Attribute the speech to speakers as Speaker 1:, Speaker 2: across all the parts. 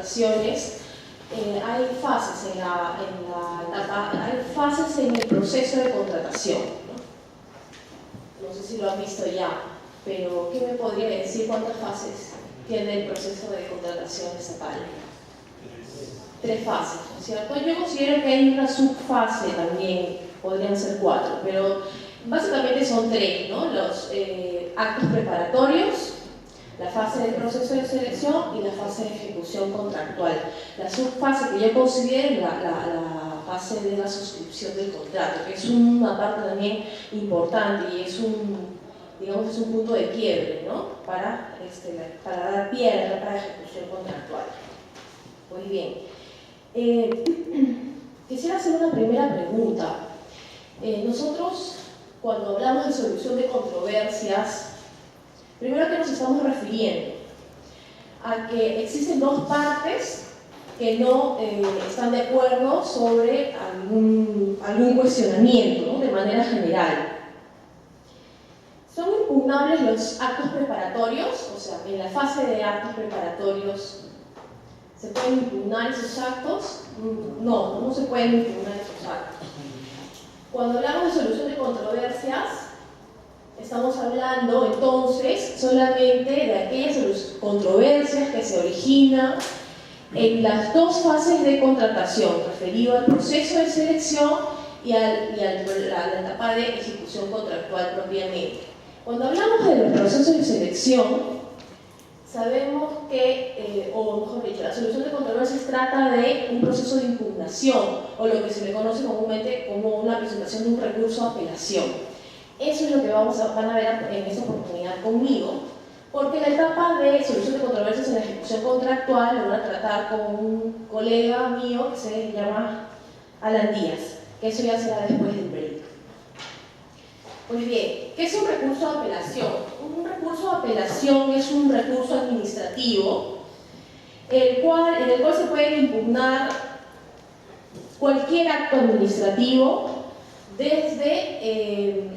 Speaker 1: contrataciones, hay fases hay fases en el proceso de contratación, ¿no? No sé si lo han visto ya, pero ¿qué me podría decir cuántas fases tiene el proceso de contratación estatal? 3 fases, ¿no es cierto? Yo considero que hay una subfase también, podrían ser 4, pero básicamente son 3, ¿no? Los actos preparatorios, la fase del proceso de selección y la fase de ejecución contractual. La subfase que yo considero es la fase de la suscripción del contrato, que es una parte también importante y es digamos, es un punto de quiebre, ¿no? Para dar pie a la etapa de ejecución contractual. Muy bien. Quisiera hacer una primera pregunta. Nosotros, cuando hablamos de solución de controversias, primero, ¿a qué nos estamos refiriendo? A que existen 2 partes que no están de acuerdo sobre algún cuestionamiento, ¿no? De manera general. ¿Son impugnables los actos preparatorios? O sea, en la fase de actos preparatorios, ¿se pueden impugnar esos actos? No se pueden impugnar esos actos. Cuando hablamos de solución de controversias, estamos hablando entonces solamente de aquellas controversias que se originan en las 2 fases de contratación, referido al proceso de selección y a la etapa de ejecución contractual propiamente. Cuando hablamos de los procesos de selección, sabemos que, o mejor dicho, la solución de controversias trata de un proceso de impugnación, o lo que se le conoce comúnmente como una presentación de un recurso de apelación. Eso es lo que van a ver en esta oportunidad conmigo, porque la etapa de solución de controversias en la ejecución contractual lo voy a tratar con un colega mío que se llama Alan Díaz, que eso ya será después del break. Muy bien, ¿qué es un recurso de apelación? Un recurso de apelación es un recurso administrativo en el cual se puede impugnar cualquier acto administrativo desde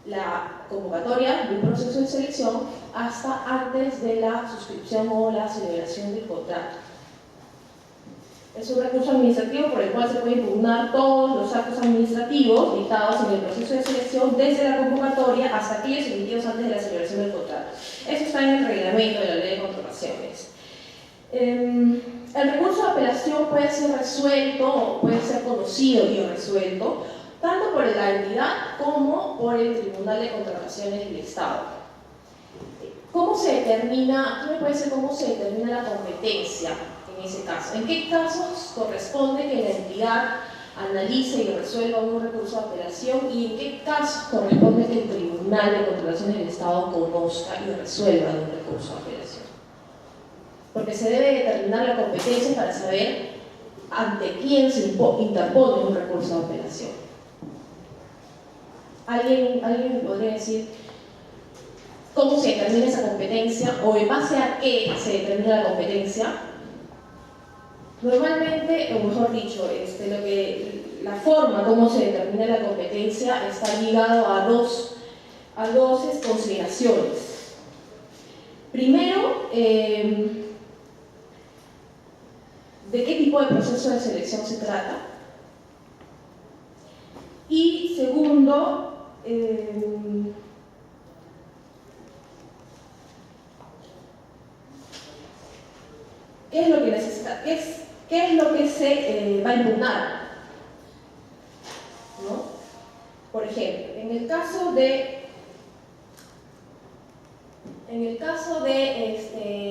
Speaker 1: la convocatoria de un proceso de selección hasta antes de la suscripción o la celebración del contrato. Es un recurso administrativo por el cual se puede impugnar todos los actos administrativos dictados en el proceso de selección desde la convocatoria hasta aquellos emitidos antes de la celebración del contrato. Eso está en el reglamento de la ley de contrataciones. El recurso de apelación puede ser resuelto o puede ser conocido y resuelto tanto por la entidad como por el Tribunal de Contrataciones del Estado. ¿Cómo se determina? ¿Qué me puede decir cómo se determina la competencia en ese caso? ¿En qué casos corresponde que la entidad analice y resuelva un recurso de apelación y en qué casos corresponde que el Tribunal de Contrataciones del Estado conozca y resuelva un recurso de apelación? Porque se debe determinar la competencia para saber ante quién se interpone un recurso de apelación. ¿Alguien me podría decir cómo se determina esa competencia o en base a qué se determina la competencia? Normalmente, o mejor dicho, la forma como se determina la competencia está ligado a dos consideraciones. Primero, ¿de qué tipo de proceso de selección se trata? Y segundo, ¿qué es lo que necesita? ¿Qué es lo que se va a impugnar? ¿No? Por ejemplo, en el caso de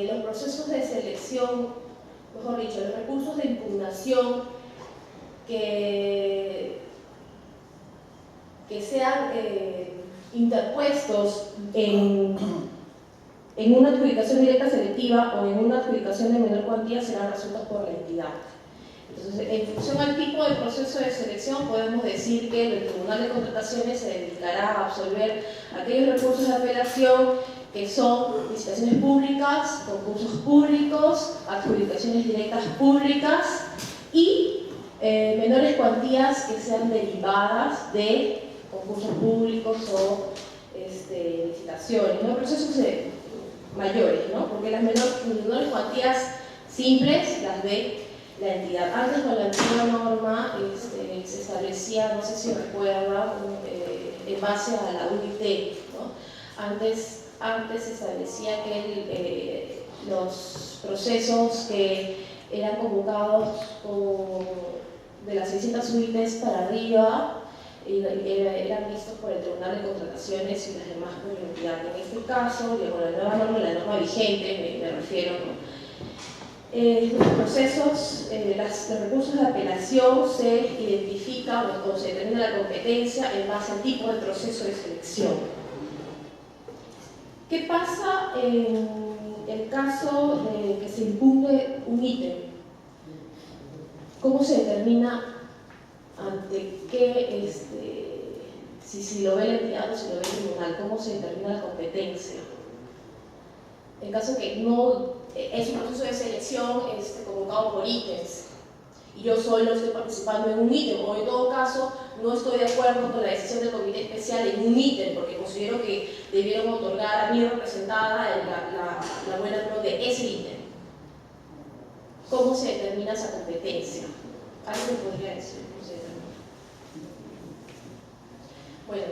Speaker 1: los procesos de selección, mejor dicho, los recursos de impugnación que sean interpuestos en una adjudicación directa selectiva o en una adjudicación de menor cuantía serán resueltos por la entidad. Entonces, en función al tipo de proceso de selección, podemos decir que el Tribunal de Contrataciones se dedicará a absolver aquellos recursos de apelación que son licitaciones públicas, concursos públicos, adjudicaciones directas públicas y menores cuantías que sean derivadas de concursos públicos o licitaciones, ¿no? Procesos mayores, ¿no? Porque las menores cuantías simples las ve la entidad. Antes con la antigua norma se establecía, no sé si recuerdan, en base a la UIT, ¿no? Antes se establecía que los procesos que eran convocados de las 600 UITs para arriba eran vistos por el Tribunal de Contrataciones y las demás por la entidad. En este caso, la norma vigente, me refiero, ¿no? Los procesos, los recursos de apelación se identifican o se determina la competencia en base al tipo de proceso de selección. ¿Qué pasa en el caso de que se impugne un ítem? ¿Cómo se determina ante qué, si lo ve la entidad o si lo ve el tribunal? ¿Cómo se determina la competencia? En caso que no es un proceso de selección convocado por ítems y yo solo estoy participando en un ítem, o en todo caso no estoy de acuerdo con la decisión del comité especial en un ítem porque considero que debieron otorgar a mi representada la buena pro de ese ítem. ¿Cómo se determina esa competencia? ¿Alguien podría decir cómo se determina? Bueno,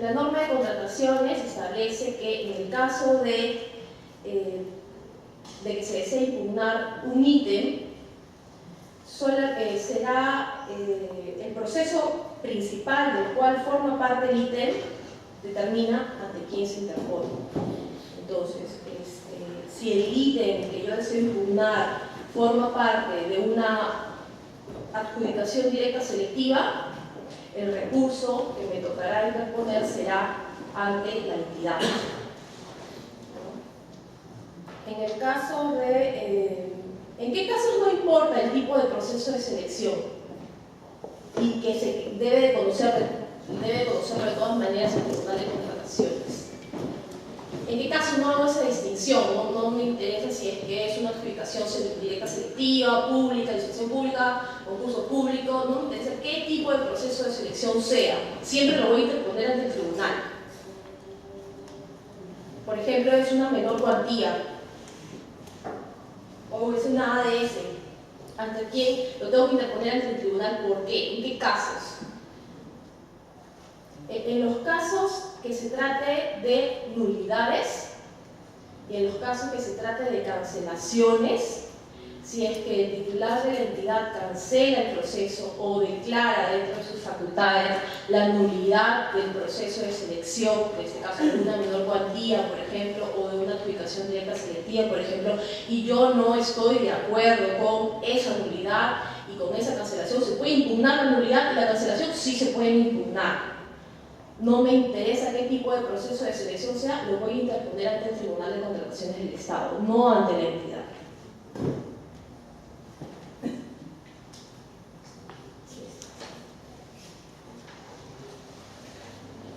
Speaker 1: la norma de contrataciones establece que en el caso de que se desee impugnar un ítem, será el proceso principal del cual forma parte el ítem, determina ante quién se interpone. Entonces, si el ítem que yo deseo impugnar forma parte de una adjudicación directa selectiva, el recurso que me tocará interponer será ante la entidad. En el caso ¿en qué casos no importa el tipo de proceso de selección? Y que se debe de conocerlo de todas maneras en el Tribunal de Contrataciones. ¿En qué caso no hago esa distinción? No me interesa si es que es una adjudicación directa selectiva, pública, licitación pública, concurso público, no me interesa qué tipo de proceso de selección sea. Siempre lo voy a interponer ante el tribunal. Por ejemplo, es una menor cuantía o es una ADS, ¿ante quién lo tengo que interponer ante el tribunal? ¿Por qué? ¿En qué casos? En los casos que se trate de nulidades y en los casos que se trate de cancelaciones, si es que el titular de la entidad cancela el proceso o declara dentro de sus facultades la nulidad del proceso de selección, en este caso de una menor cuantía, por ejemplo, o de una adjudicación directa selectiva, por ejemplo, y yo no estoy de acuerdo con esa nulidad y con esa cancelación, ¿se puede impugnar la nulidad y la cancelación? Sí se pueden impugnar. No me interesa qué tipo de proceso de selección sea, lo voy a interponer ante el Tribunal de Contrataciones del Estado, no ante la entidad.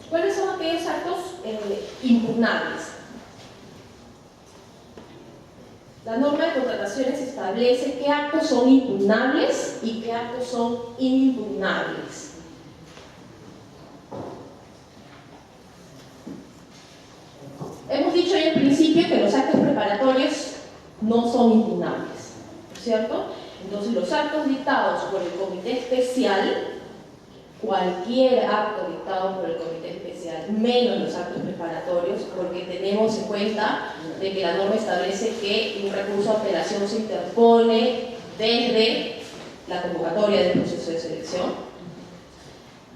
Speaker 1: ¿Cuáles son aquellos actos impugnables? La norma de contrataciones establece qué actos son impugnables y qué actos son inimpugnables. Hemos dicho ya al principio que los actos preparatorios no son impugnables, ¿cierto? Entonces, los actos dictados por el comité especial, cualquier acto dictado por el comité especial, menos los actos preparatorios, porque tenemos en cuenta de que la norma establece que un recurso de apelación se interpone desde la convocatoria del proceso de selección.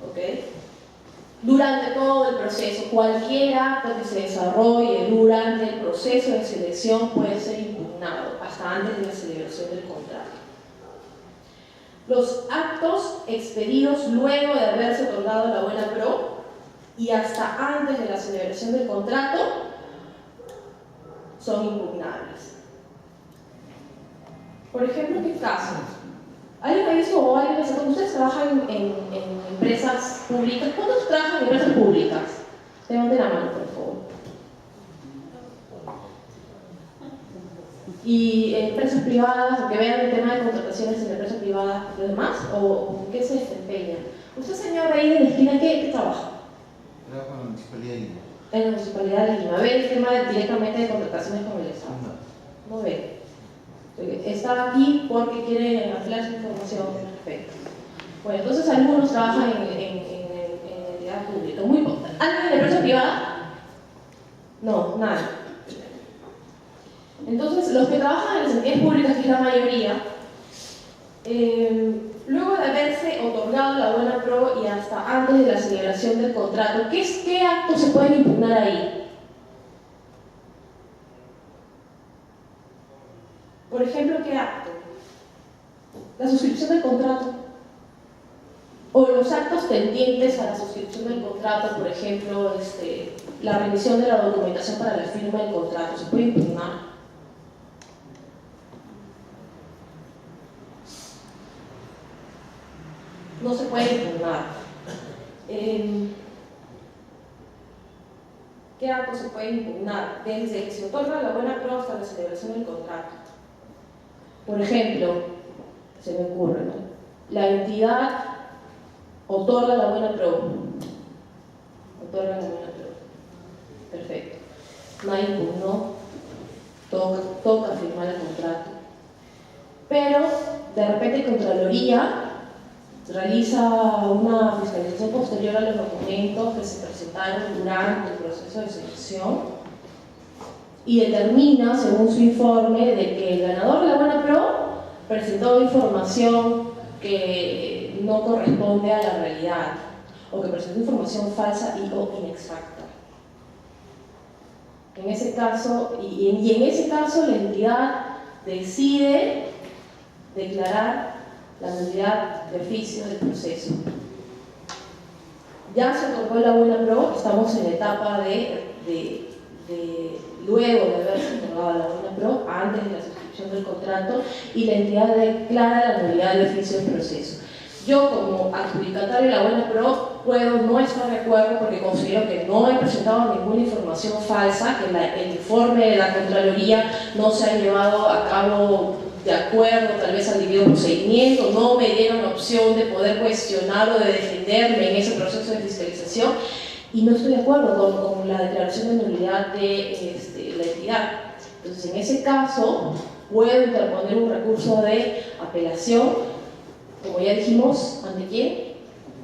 Speaker 1: ¿Ok? Durante todo el proceso, cualquier acto que se desarrolle durante el proceso de selección puede ser impugnado hasta antes de la celebración del contrato. Los actos expedidos luego de haberse otorgado la buena pro y hasta antes de la celebración del contrato son impugnables. Por ejemplo, ¿qué casos? ¿Alguien ha visto o alguien ha ustedes trabajan en empresas públicas? ¿Cuántos trabajan en empresas públicas? Levanten la mano, por favor. ¿Y empresas privadas, que vean el tema de contrataciones en empresas privadas, los demás? ¿O qué se desempeña? Usted, señor, ahí de la esquina, ¿qué trabaja?
Speaker 2: Trabajo en la Municipalidad de Lima.
Speaker 1: En la Municipalidad de Lima. ¿Ve el tema directamente de contrataciones con el Estado?
Speaker 2: No.
Speaker 1: No ve. Está aquí porque quiere ampliar su información. Perfecto. Bueno, entonces algunos trabajan en entidad pública. ¿Alguien en la empresa privada? No, nada. Entonces, los que trabajan en las entidades públicas, que es la mayoría, luego de haberse otorgado la buena pro y hasta antes de la celebración del contrato, ¿qué actos se pueden impugnar ahí? Por ejemplo, ¿qué acto? La suscripción del contrato. O los actos tendientes a la suscripción del contrato, por ejemplo, la remisión de la documentación para la firma del contrato, ¿se puede impugnar? No se puede impugnar. ¿Qué actos se pueden impugnar? Desde que se otorga la buena prueba hasta la celebración del contrato. Por ejemplo, se me ocurre, ¿no? La entidad otorga la buena prueba. Otorga la buena prueba. Perfecto. Nadie impugnó. Toca firmar el contrato. Pero, de repente, Contraloría realiza una fiscalización posterior a los documentos que se presentaron durante el proceso de selección y determina, según su informe, de que el ganador de la buena pro presentó información que no corresponde a la realidad o que presentó información falsa o inexacta. En ese caso, y en ese caso la entidad decide declarar la nulidad de oficio del proceso. Ya se otorgó la buena pro, estamos en la etapa de luego de haberse otorgado la buena pro, antes de la suscripción del contrato, y la entidad declara la nulidad de oficio del proceso. Yo, como adjudicatario de la buena pro, puedo no estar de acuerdo porque considero que no he presentado ninguna información falsa, que el informe de la Contraloría no se ha llevado a cabo de acuerdo tal vez al debido procedimiento, no me dieron la opción de poder cuestionar o de defenderme en ese proceso de fiscalización y no estoy de acuerdo con la declaración de nulidad de la entidad. Entonces, en ese caso, puedo interponer un recurso de apelación, como ya dijimos, ¿ante quién?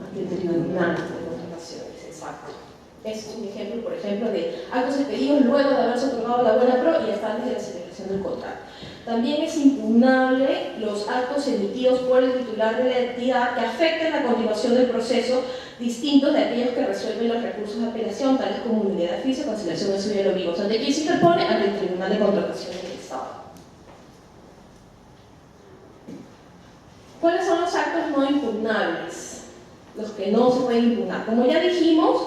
Speaker 1: Ante el Tribunal de Contrataciones, exacto. Este es un ejemplo, por ejemplo, de actos expedidos luego de haberse otorgado la buena pro y hasta antes de la celebración del contrato. También es impugnable los actos emitidos por el titular de la entidad que afecten la continuación del proceso, distintos de aquellos que resuelven los recursos de apelación, tales como nulidad de oficio, cancelación de suyo de los vivos. ¿Ante quién se interpone? Ante el Tribunal de Contrataciones del Estado. ¿Cuáles son los actos no impugnables? Los que no se pueden impugnar. Como ya dijimos,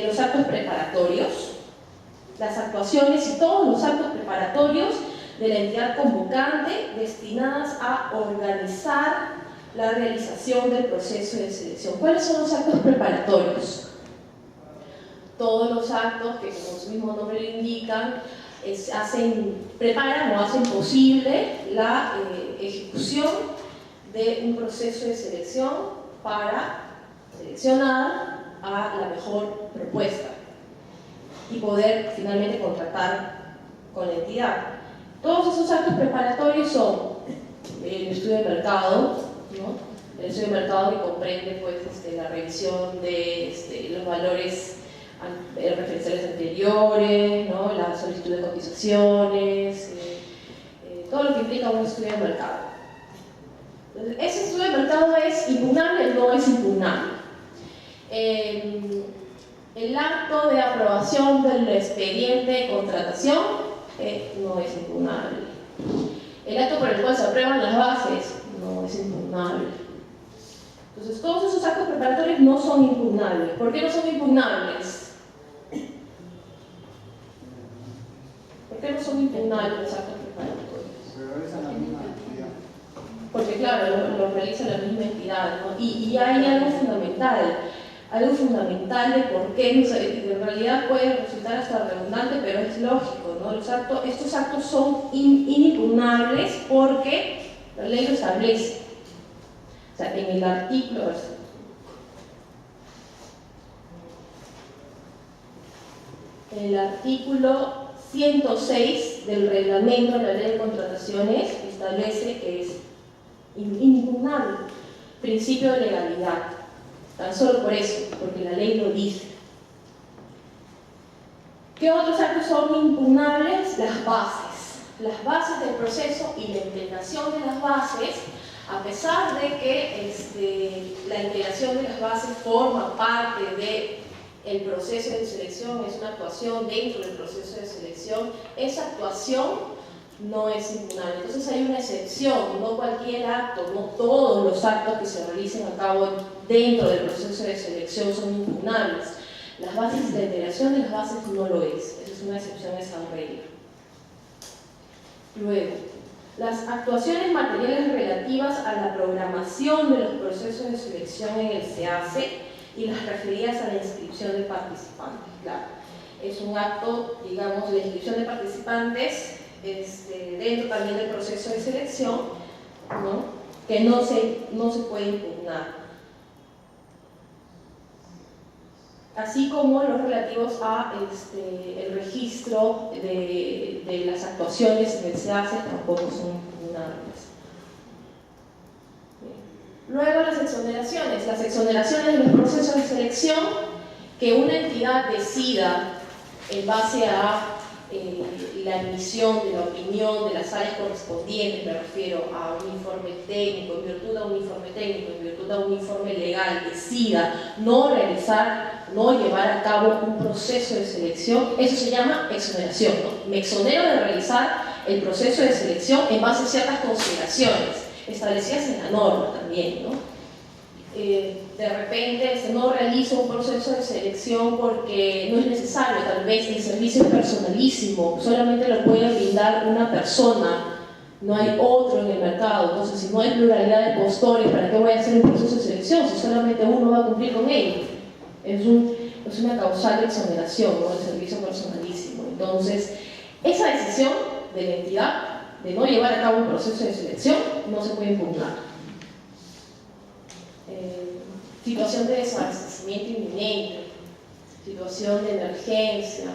Speaker 1: los actos preparatorios, las actuaciones y todos los actos preparatorios de la entidad convocante destinadas a organizar la realización del proceso de selección. ¿Cuáles son los actos preparatorios? Todos los actos que, como su mismo nombre lo indican, preparan o hacen posible la ejecución de un proceso de selección para seleccionar a la mejor propuesta y poder finalmente contratar con la entidad. Todos esos actos preparatorios son el estudio de mercado, ¿no? El estudio de mercado que comprende pues, la revisión de los valores referenciales anteriores, ¿no? La solicitud de cotizaciones, todo lo que implica un estudio de mercado. Entonces, ¿ese estudio de mercado es impugnable o no es impugnable? El acto de aprobación del expediente de contratación no es impugnable. El acto por el cual se aprueban las bases no es impugnable. Entonces, todos esos actos preparatorios no son impugnables. ¿Por qué no son impugnables? ¿Por qué no son impugnables los actos preparatorios? Porque, claro, lo realiza la misma entidad, ¿no? Y hay algo fundamental de por qué, en realidad puede resultar hasta redundante, pero es lógico, ¿no? Estos actos son inimpugnables porque la ley lo establece. O sea, en el artículo 106 del reglamento de la ley de contrataciones establece que es impugnable, principio de legalidad, tan solo por eso, porque la ley lo dice. ¿Qué otros actos son impugnables? Las bases del proceso y la integración de las bases, a pesar de que la integración de las bases forma parte del proceso de selección, es una actuación dentro del proceso de selección, esa actuación no es impugnable. Entonces hay una excepción, no cualquier acto, no todos los actos que se realicen a cabo dentro del proceso de selección son impugnables. Las bases, la integración de las bases no lo es, esa es una excepción a esa regla. Luego, las actuaciones materiales relativas a la programación de los procesos de selección en el SEACE y las referidas a la inscripción de participantes. Claro, es un acto, digamos, de inscripción de participantes dentro también del proceso de selección, ¿no? Que no se puede impugnar. Así como los relativos a el registro de las actuaciones en el SEACE tampoco son impugnables. Luego las exoneraciones de los procesos de selección, que una entidad decida en base a la emisión de la opinión de las áreas correspondientes, me refiero a un informe técnico, en virtud a un informe técnico, en virtud a un informe legal, decida no llevar a cabo un proceso de selección, eso se llama exoneración, ¿no? Me exonero de realizar el proceso de selección en base a ciertas consideraciones establecidas en la norma también, ¿no? De repente no realizo un proceso de selección porque no es necesario, tal vez el servicio es personalísimo, solamente lo puede brindar una persona, no hay otro en el mercado. Entonces, si no hay pluralidad de postores, ¿para qué voy a hacer un proceso de selección si solamente uno va a cumplir con ello? Es una causal de exoneración, ¿no? El servicio personalísimo. Entonces, esa decisión de la entidad de no llevar a cabo un proceso de selección no se puede impugnar. Situación de desabastecimiento inminente, situación de emergencia,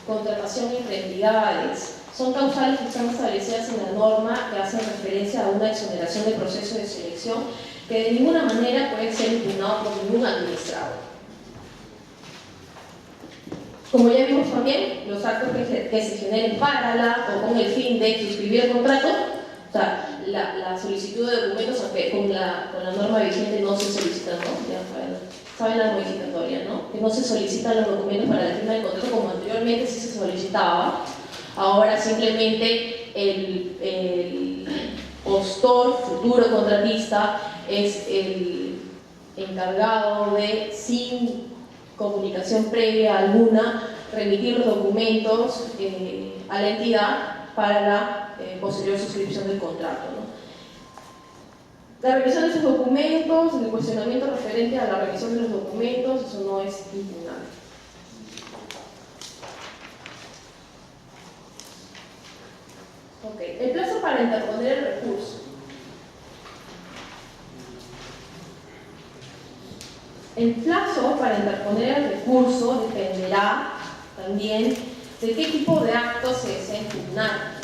Speaker 1: contratación entre entidades, son causales que están establecidas en la norma que hacen referencia a una exoneración del proceso de selección que de ninguna manera puede ser impugnado por ningún administrador. Como ya vimos también, los actos que se generen para o con el fin de suscribir el contrato, o sea, la solicitud de documentos, aunque con la norma vigente no se solicitan, ¿no? Ya saben la modificatoria, ¿no? Que no se solicitan los documentos para la firma del contrato como anteriormente sí se solicitaba. Ahora simplemente el postor, futuro contratista, es el encargado de, sin comunicación previa alguna, remitir los documentos a la entidad para la posterior suscripción del contrato, ¿no? La revisión de esos documentos, el cuestionamiento referente a la revisión de los documentos, eso no es impugnable. Ok, el plazo para interponer el recurso. El plazo para interponer el recurso dependerá también de qué tipo de acto se desea impugnar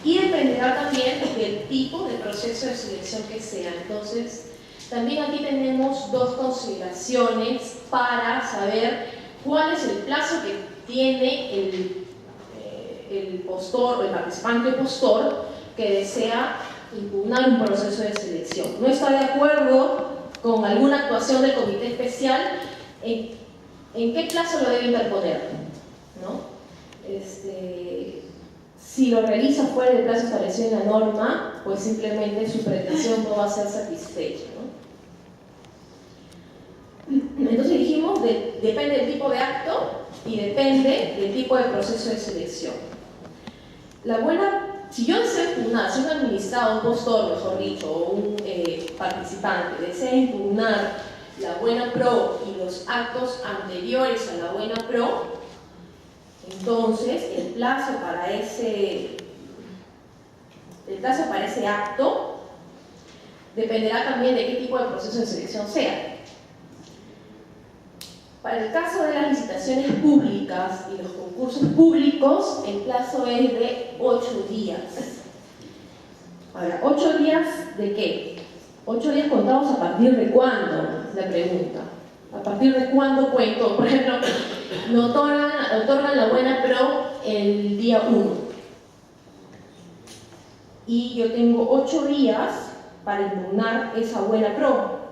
Speaker 1: y dependerá también del tipo de proceso de selección que sea. Entonces, también aquí tenemos dos consideraciones para saber cuál es el plazo que tiene el postor o el participante postor que desea impugnar un proceso de selección. No está de acuerdo con alguna actuación del comité especial, ¿en qué plazo lo debe interponer? ¿No? Si lo realiza fuera del plazo establecido en la norma, pues simplemente su pretensión no va a ser satisfecha, ¿no? Entonces dijimos, depende del tipo de acto y depende del tipo de proceso de selección. Si yo deseo impugnar, si un administrado, un postor, mejor dicho, o un participante desea impugnar la buena pro y los actos anteriores a la buena pro, entonces el plazo para ese acto dependerá también de qué tipo de proceso de selección sea. Para el caso de las licitaciones públicas y los concursos públicos, el plazo es de 8 días. Ahora, ¿8 días de qué? 8 días contados a partir de cuándo, la pregunta. ¿A partir de cuándo cuento? Por ejemplo, me otorgan la buena pro el día 1. Y yo tengo 8 días para impugnar esa buena pro.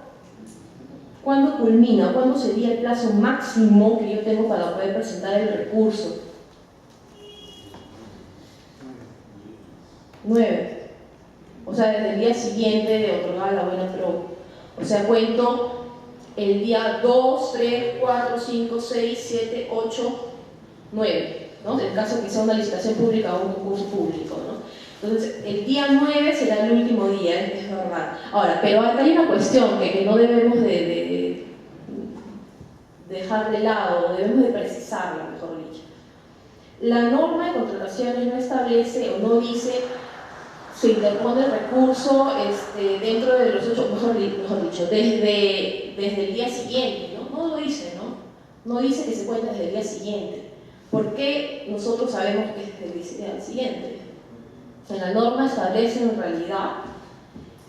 Speaker 1: ¿Cuándo culmina? ¿Cuándo sería el plazo máximo que yo tengo para poder presentar el recurso? 9. O sea, desde el día siguiente de otorgar la buena pro. O sea, cuento el día 2, 3, 4, 5, 6, 7, 8, 9, ¿no? En el caso que sea una licitación pública o un concurso público, ¿no? Entonces, el día 9 será el último día, es verdad. Ahora, pero acá hay una cuestión que no debemos de dejar de lado, debemos de precisarla, mejor dicho. La norma de contrataciones no establece o no dice se interpone el recurso dentro de los 8, mejor dicho, desde el día siguiente, ¿no? No lo dice, ¿no? No dice que se cuenta desde el día siguiente. ¿Por qué nosotros sabemos que es desde el día siguiente? En la norma establece en realidad,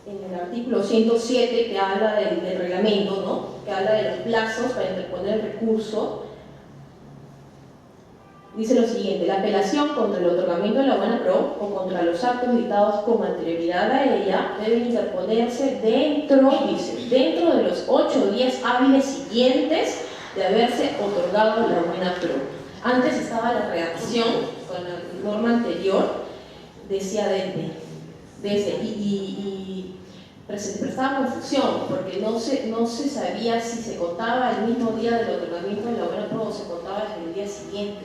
Speaker 1: en el artículo 107 que habla del reglamento, ¿no? Que habla de los plazos para interponer el recurso, dice lo siguiente: la apelación contra el otorgamiento de la buena pro o contra los actos dictados con anterioridad a ella debe interponerse dentro de los 8 días hábiles siguientes de haberse otorgado la buena pro. Antes estaba la redacción con la norma anterior, decía y se prestaba confusión porque no se sabía si se contaba el mismo día del otorgamiento de la buena pro o se contaba desde el día siguiente.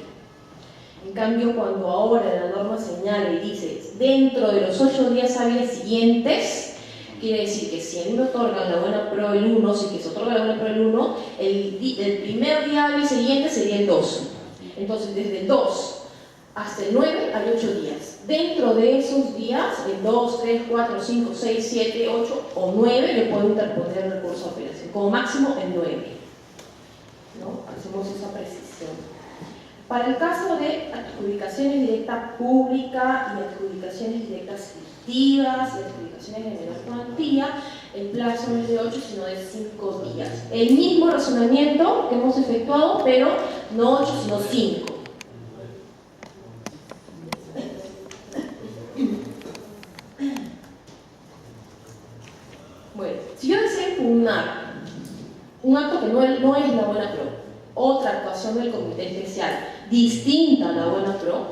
Speaker 1: En cambio, cuando ahora la norma señala y dice dentro de los 8 días hábiles siguientes, quiere decir que si a mí me otorgan la buena pro el 1, si que se otorga la buena pro el 1, el primer día hábil siguiente sería el 2. Entonces, desde el 2 hasta el 9 hay 8 días. Dentro de esos días, el 2, 3, 4, 5, 6, 7, 8 o 9, yo puedo interponer el recurso de apelación. Como máximo el 9. ¿No? Hacemos esa precisión. Para el caso de adjudicaciones directas públicas y adjudicaciones directas fictivas y adjudicaciones de menor cuantía, el plazo no es de 8 sino de 5 días. El mismo razonamiento que hemos efectuado, pero no 8 sino 5. Bueno, si yo deseo impugnar un acto que no es la buena pro, otra actuación del comité especial distinta a la buena pro,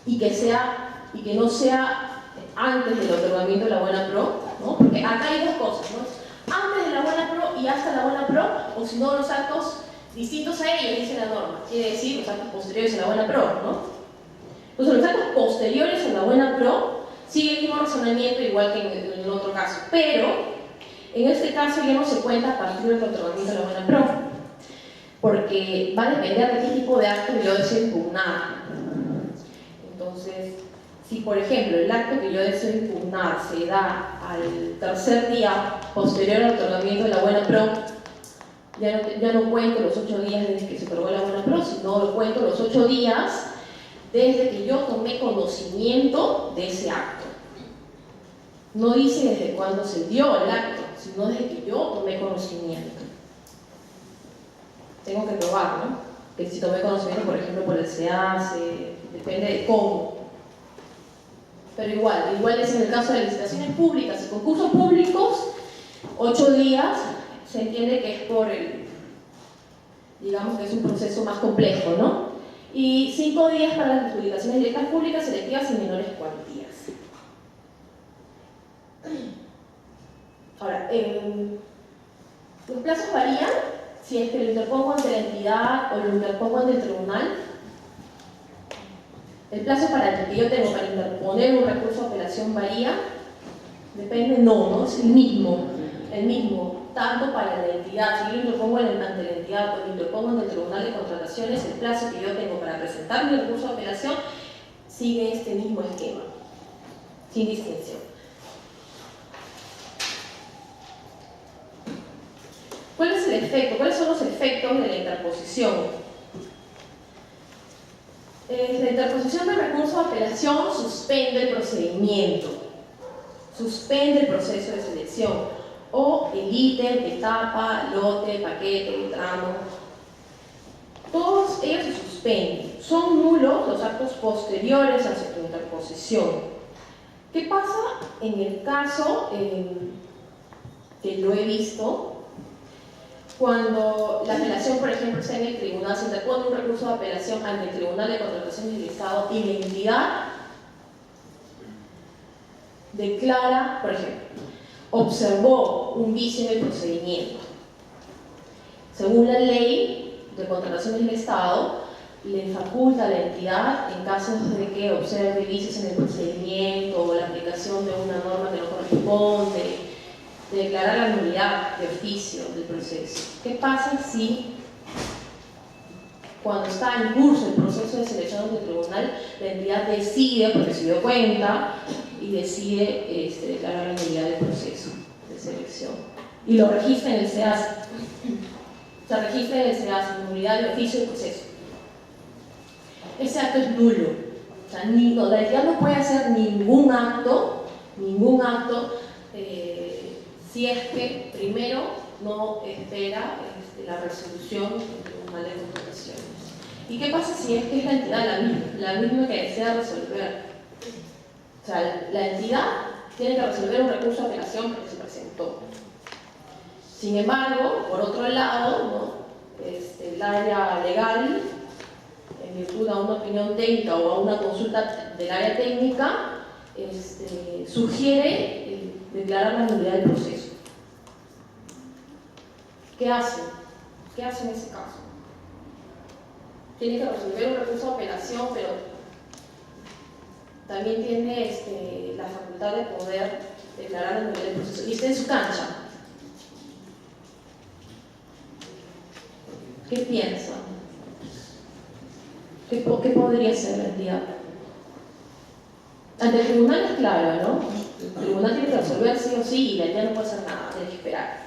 Speaker 1: y que no sea antes del otorgamiento de la buena pro, ¿no? Porque acá hay dos cosas, ¿no? Antes de la buena pro y hasta la buena pro, o si no los actos distintos a ellos, dice la norma, quiere decir los actos posteriores a la buena pro, ¿no? Entonces los actos posteriores a la buena pro sigue el mismo razonamiento igual que en el otro caso, pero en este caso ya no se cuenta a partir del otorgamiento de la buena pro, porque va a depender de qué tipo de acto yo deseo impugnar. Entonces, si por ejemplo el acto que yo deseo impugnar se da al tercer día posterior al otorgamiento de la buena pro, ya no cuento los 8 días desde que se otorgó la buena pro, sino cuento los 8 días desde que yo tomé conocimiento de ese acto. No dice desde cuándo se dio el acto, sino desde que yo tomé conocimiento. Tengo que probar, ¿no? Que si tomé conocimiento, por ejemplo, por el SEACE, depende de cómo. Pero igual es en el caso de licitaciones públicas y concursos públicos, 8 días se entiende que es digamos que es un proceso más complejo, ¿no? Y 5 días para las adjudicaciones directas públicas, selectivas y menores cuantías. Ahora, los plazos varían si es que lo interpongo ante la entidad o lo interpongo ante el tribunal. El plazo que yo tengo para interponer un recurso de apelación varía, depende, no, es el mismo, tanto para la entidad, si yo lo interpongo ante la entidad o lo interpongo ante el tribunal de contrataciones, el plazo que yo tengo para presentar mi recurso de apelación sigue este mismo esquema, sin distinción. ¿Cuál es el efecto. ¿Cuáles son los efectos de la interposición? La interposición del recurso de apelación suspende el procedimiento, suspende el proceso de selección, o el ítem, etapa, lote, paquete, tramo. Todos ellos se suspenden. Son nulos los actos posteriores a su interposición. ¿Qué pasa en el caso que lo he visto? Cuando la apelación, por ejemplo, está en el tribunal, se interpone un recurso de apelación ante el Tribunal de Contrataciones del Estado y la entidad declara, por ejemplo, observó un vicio en el procedimiento. Según la ley de contrataciones del Estado, le faculta a la entidad, en casos de que observe vicios en el procedimiento o la aplicación de una norma que no corresponde, de declarar la nulidad de oficio del proceso. ¿Qué pasa si, cuando está en curso el proceso de selección del tribunal, la entidad decide, porque se dio cuenta, y decide declarar la nulidad del proceso de selección? Y lo registra en el SEAS. Se registra en el SEAS, nulidad de oficio del proceso. Ese acto es nulo. O sea, la entidad no puede hacer ningún acto, si es que primero no espera la resolución del Tribunal de Contrataciones. ¿Y qué pasa si es que es la entidad la misma que desea resolver? O sea, la entidad tiene que resolver un recurso de apelación porque se presentó. Sin embargo, por otro lado, ¿no? El área legal, en virtud a una opinión técnica o a una consulta del área técnica, sugiere declarar la nulidad del proceso. ¿Qué hace? ¿Qué hace en ese caso? Tiene que resolver un recurso de apelación, pero también tiene la facultad de poder declarar la nulidad del proceso. Y está en su cancha. ¿Qué piensa? ¿Qué podría ser la entidad? Ante el tribunal es claro, ¿no? El tribunal tiene que resolver sí o sí y la entidad no puede hacer nada, tiene que esperar.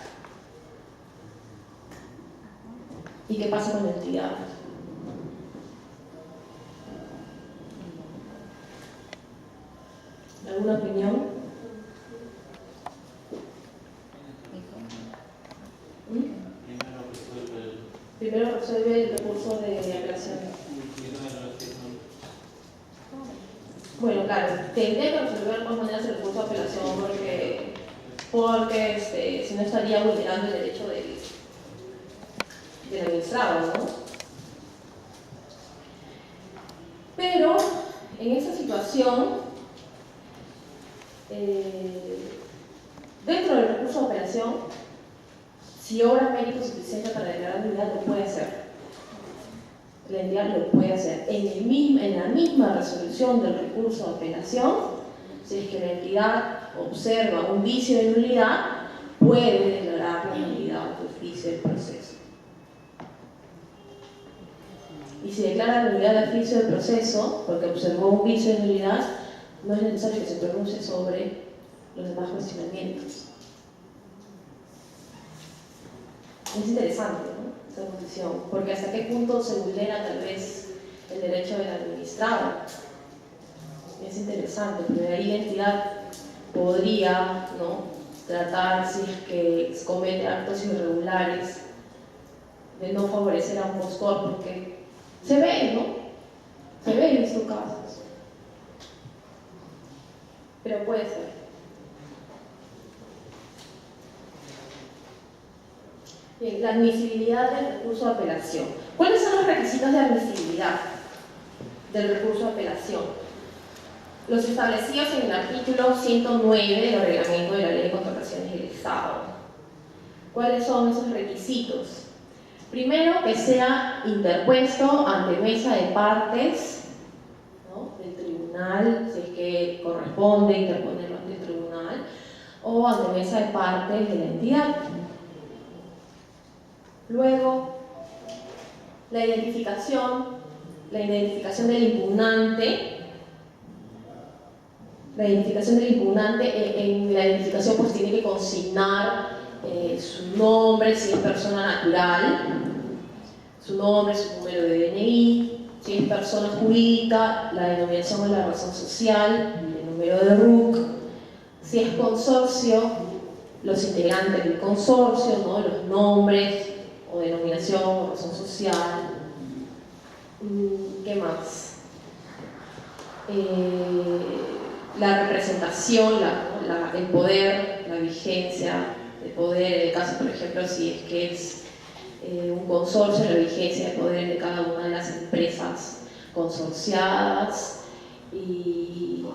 Speaker 1: ¿Y qué pasa con la entidad? ¿Alguna opinión? Primero resuelve el recurso de apelación. Bueno, claro, tendría que resolver de todas maneras el recurso de apelación porque si no estaría vulnerando el derecho del administrado, ¿no? Pero en esta situación, dentro del recurso de apelación, si obra mérito suficiente para declarar nulidad, lo puede hacer. La entidad lo puede hacer. En la misma resolución del recurso de apelación, si es que la entidad observa un vicio de nulidad, puede declarar la nulidad de oficio del proceso. Y si declara la nulidad de oficio del proceso, porque observó un vicio de nulidad, no es necesario que se pronuncie sobre los demás cuestionamientos. Es interesante, ¿no? Esta posición, porque hasta qué punto se vulnera tal vez el derecho del administrado. Es interesante, porque de ahí la entidad podría, ¿no?, tratar, si es que se comete actos irregulares, de no favorecer a un postor, porque se ve, ¿no? Se ve en estos casos. Pero puede ser. Bien, la admisibilidad del recurso de apelación. ¿Cuáles son los requisitos de admisibilidad del recurso de apelación? Los establecidos en el artículo 109 del Reglamento de la Ley de Contrataciones del Estado. ¿Cuáles son esos requisitos? Primero, que sea interpuesto ante mesa de partes, ¿no?, del tribunal, si es que corresponde interponerlo ante el tribunal, o ante mesa de partes de la entidad. Luego, la identificación del impugnante. La identificación del impugnante, en la identificación pues tiene que consignar su nombre, si es persona natural, su nombre, su número de DNI, si es persona jurídica, la denominación o la razón social, el número de RUC, si es consorcio, los integrantes del consorcio, ¿no? Los nombres o denominación o razón social. ¿Qué más? La representación, el poder, la vigencia, el poder, en el caso, por ejemplo, si es que es un consorcio, la vigencia de poder de cada una de las empresas consorciadas. Y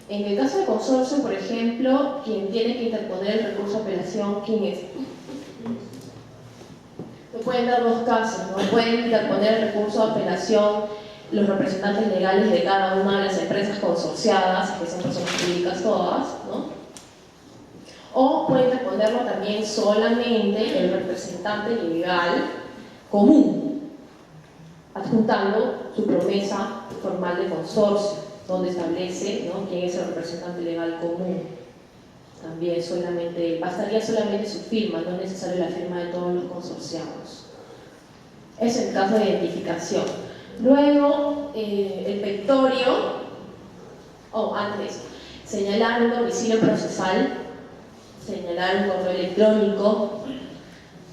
Speaker 1: en el caso de consorcio, por ejemplo, quien tiene que interponer el recurso de apelación, ¿quién es? Se pueden dar dos casos, ¿no? Pueden interponer el recurso de apelación los representantes legales de cada una de las empresas consorciadas, que son personas jurídicas todas, ¿no? O puede interponerlo también solamente el representante legal común, adjuntando su promesa formal de consorcio, donde establece, ¿no?, quién es el representante legal común. También bastaría solamente su firma, no es necesario la firma de todos los consorciados. Es el caso de identificación. Luego, el petitorio, antes, señalar un domicilio procesal, señalar un correo electrónico,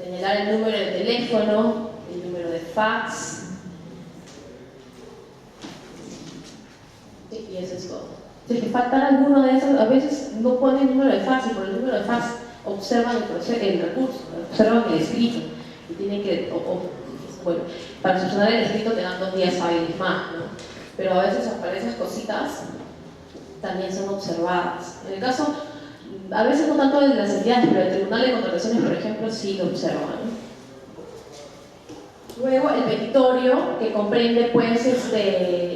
Speaker 1: señalar el número de teléfono, el número de fax, y eso es todo. Si es que faltan alguno de esos, a veces no ponen el número de fax, y por el número de fax observan el recurso, observan el escrito, y tienen que, bueno, para solucionar el escrito te dan 2 días hábiles más, ¿no? Pero a veces para esas cositas también son observadas. En el caso, a veces no tanto de las entidades, pero el Tribunal de Contrataciones, por ejemplo, sí lo observan, ¿no? Luego el petitorio, que comprende pues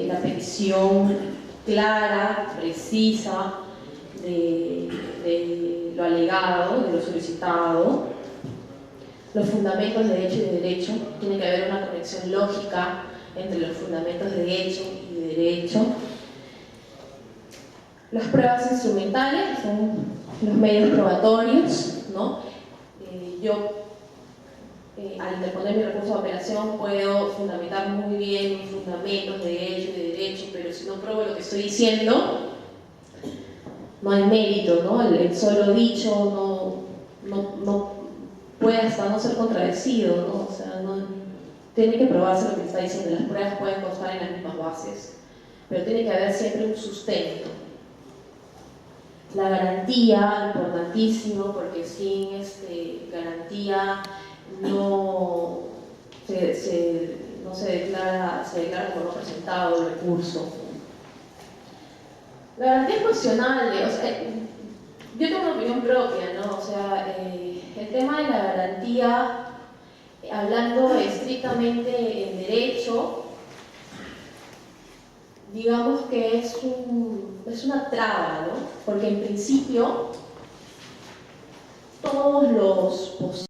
Speaker 1: la petición clara, precisa de lo alegado, de lo solicitado, los fundamentos de hecho y de derecho. Tiene que haber una conexión lógica entre los fundamentos de hecho y de derecho. Las pruebas instrumentales son los medios probatorios, ¿no? Al interponer mi recurso de apelación puedo fundamentar muy bien mis fundamentos de hecho y de derecho, pero si no pruebo lo que estoy diciendo, no hay mérito, ¿no? El solo dicho no puede hasta no ser contradecido, ¿no? O sea, tiene que probarse lo que está diciendo. Las pruebas pueden constar en las mismas bases, pero tiene que haber siempre un sustento. La garantía, importantísimo, porque sin garantía no se declara como no presentado el recurso. La garantía es cuestionable, o sea, yo tengo una opinión propia, ¿no? O sea, el tema de la garantía, hablando estrictamente en derecho, digamos que es una traba, ¿no? Porque en principio todos los